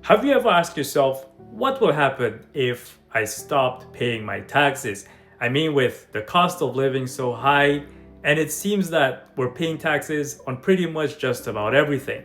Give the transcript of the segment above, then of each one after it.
Have you ever asked yourself, what will happen if I stopped paying my taxes? I mean, with the cost of living so high, and it seems that we're paying taxes on pretty much just about everything.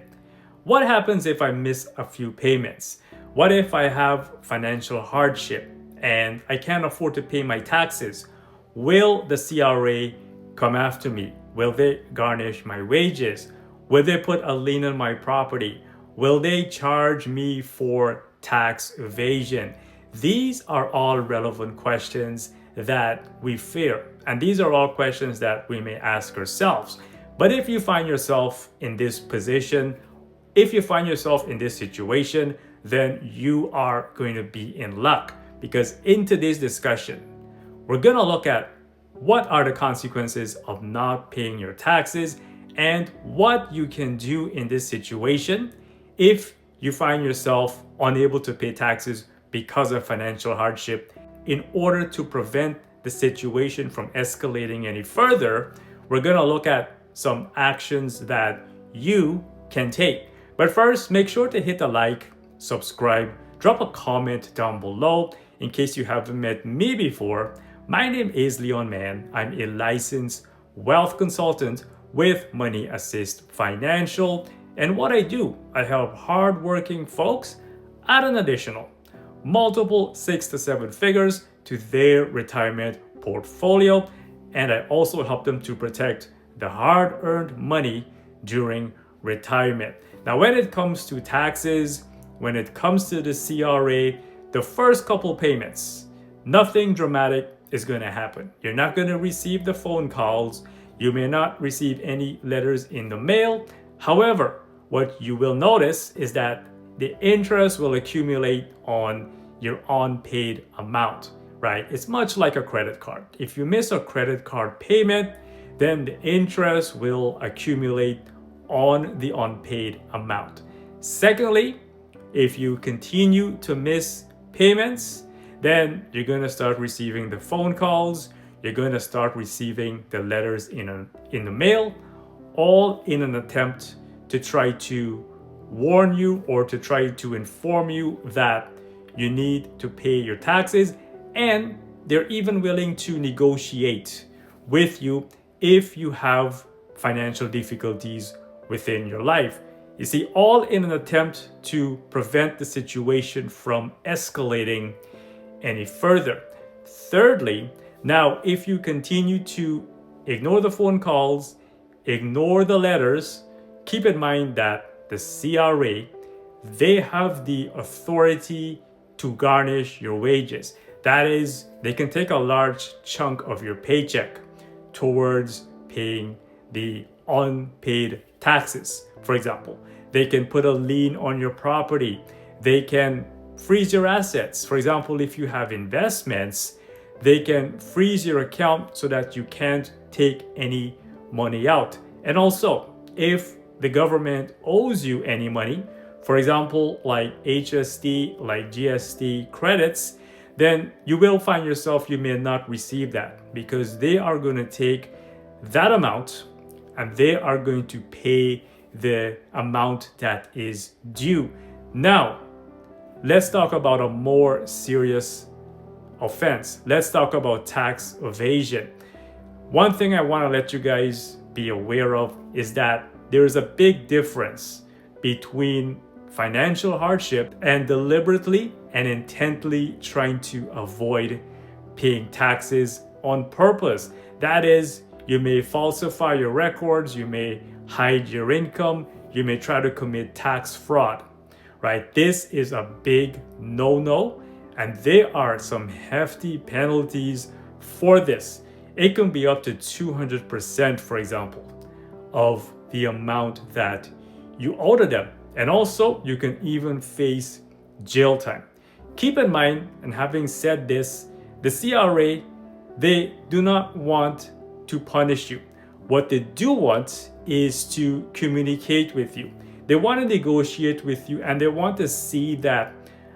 What happens if I miss a few payments? What if I have financial hardship and I can't afford to pay my taxes? Will the CRA come after me? Will they garnish my wages? Will they put a lien on my property? Will they charge me for tax evasion? These are all relevant questions that we fear. And these are all questions that we may ask ourselves. But if you find yourself in this position, if you find yourself in this situation, then you are going to be in luck, because in today's discussion, we're going to look at what are the consequences of not paying your taxes and what you can do in this situation if you find yourself unable to pay taxes because of financial hardship. In order to prevent the situation from escalating any further, we're going to look at some actions that you can take. But first, make sure to hit a like, subscribe, drop a comment down below. In case you haven't met me before, my name is Leon Mann. I'm a licensed wealth consultant with Money Assist Financial. And what I do, I help hardworking folks add an additional multiple 6 to 7 figures to their retirement portfolio. And I also help them to protect the hard-earned money during retirement. Now, when it comes to taxes, when it comes to the CRA, the first couple payments, nothing dramatic is going to happen. You're not going to receive the phone calls. You may not receive any letters in the mail. However, what you will notice is that the interest will accumulate on your unpaid amount, right? It's much like a credit card. If you miss a credit card payment, then the interest will accumulate on the unpaid amount. Secondly, if you continue to miss payments, then you're going to start receiving the phone calls, you're going to start receiving the letters in the mail, all in an attempt to try to warn you or to try to inform you that you need to pay your taxes. And they're even willing to negotiate with you if you have financial difficulties within your life. You see, all in an attempt to prevent the situation from escalating any further. Thirdly, now if you continue to ignore the phone calls, ignore the letters, keep in mind that the CRA, they have the authority to garnish your wages. That is, they can take a large chunk of your paycheck towards paying the unpaid taxes. For example, they can put a lien on your property. They can freeze your assets. For example, if you have investments, they can freeze your account so that you can't take any money out. And also, if the government owes you any money, for example, like HST, like GST credits, then you will find yourself, you may not receive that, because they are going to take that amount and they are going to pay the amount that is due. Now, let's talk about a more serious offense. Let's talk about tax evasion. One thing I want to let you guys be aware of is that there is a big difference between financial hardship and deliberately and intently trying to avoid paying taxes on purpose. That is, you may falsify your records, you may hide your income, you may try to commit tax fraud, right? This is a big no-no, and there are some hefty penalties for this. It can be up to 200%, for example, of the amount that you owe to them. And also, you can even face jail time. Keep in mind, and having said this, the CRA, they do not want to punish you. What they do want is to communicate with you. They want to negotiate with you, and they want to see that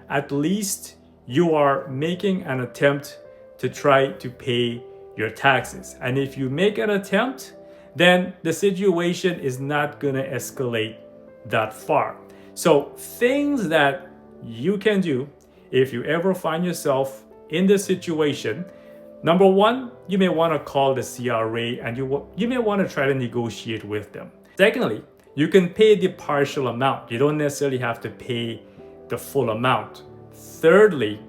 at least you are making an attempt to try to pay your taxes. And if you make an attempt, then the situation is not going to escalate that far. So things that you can do if you ever find yourself in this situation. Number one, you may want to call the CRA and you may want to try to negotiate with them. Secondly, you can pay the partial amount. You don't necessarily have to pay the full amount. Thirdly,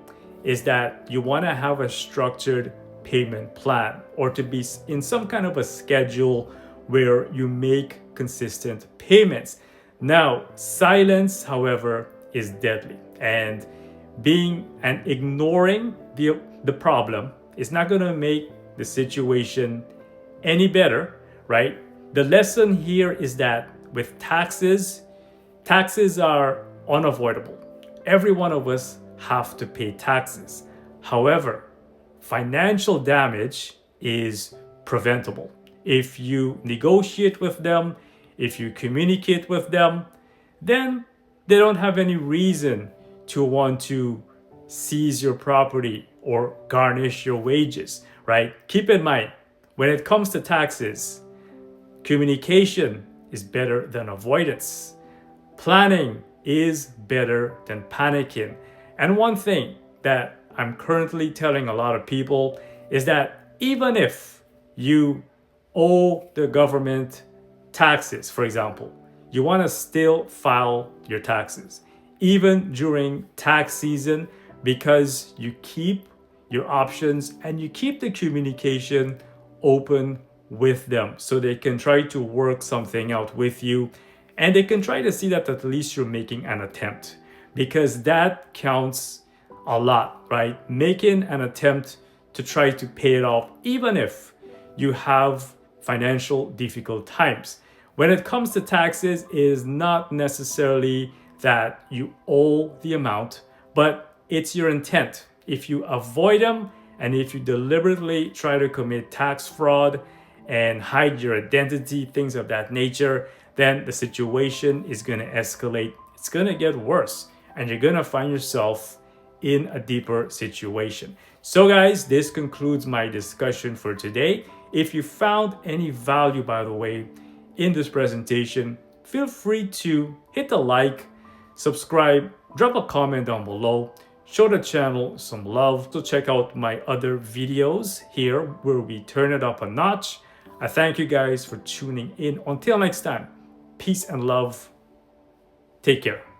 is that you want to have a structured payment plan or to be in some kind of a schedule where you make consistent payments. Now, silence, however, is deadly, and ignoring the problem is not going to make the situation any better, right? The lesson here is that with taxes are unavoidable. Every one of us have to pay taxes. However, financial damage is preventable. If you negotiate with them, if you communicate with them, then they don't have any reason to want to seize your property or garnish your wages, right? Keep in mind, when it comes to taxes, communication is better than avoidance. Planning is better than panicking. And one thing that I'm currently telling a lot of people is that even if you owe the government taxes, for example, you want to still file your taxes, even during tax season, because you keep your options and you keep the communication open with them so they can try to work something out with you and they can try to see that at least you're making an attempt, because that counts a lot, right? Making an attempt to try to pay it off, even if you have financial difficult times. When it comes to taxes, it is not necessarily that you owe the amount, but it's your intent. If you avoid them and if you deliberately try to commit tax fraud and hide your identity, things of that nature, then the situation is going to escalate. It's going to get worse and you're going to find yourself in a deeper situation. So guys, this concludes my discussion for today. If you found any value, by the way, in this presentation, feel free to hit the like, subscribe, drop a comment down below, show the channel some love. So check out my other videos here where we turn it up a notch. I thank you guys for tuning in. Until next time, peace and love. Take care.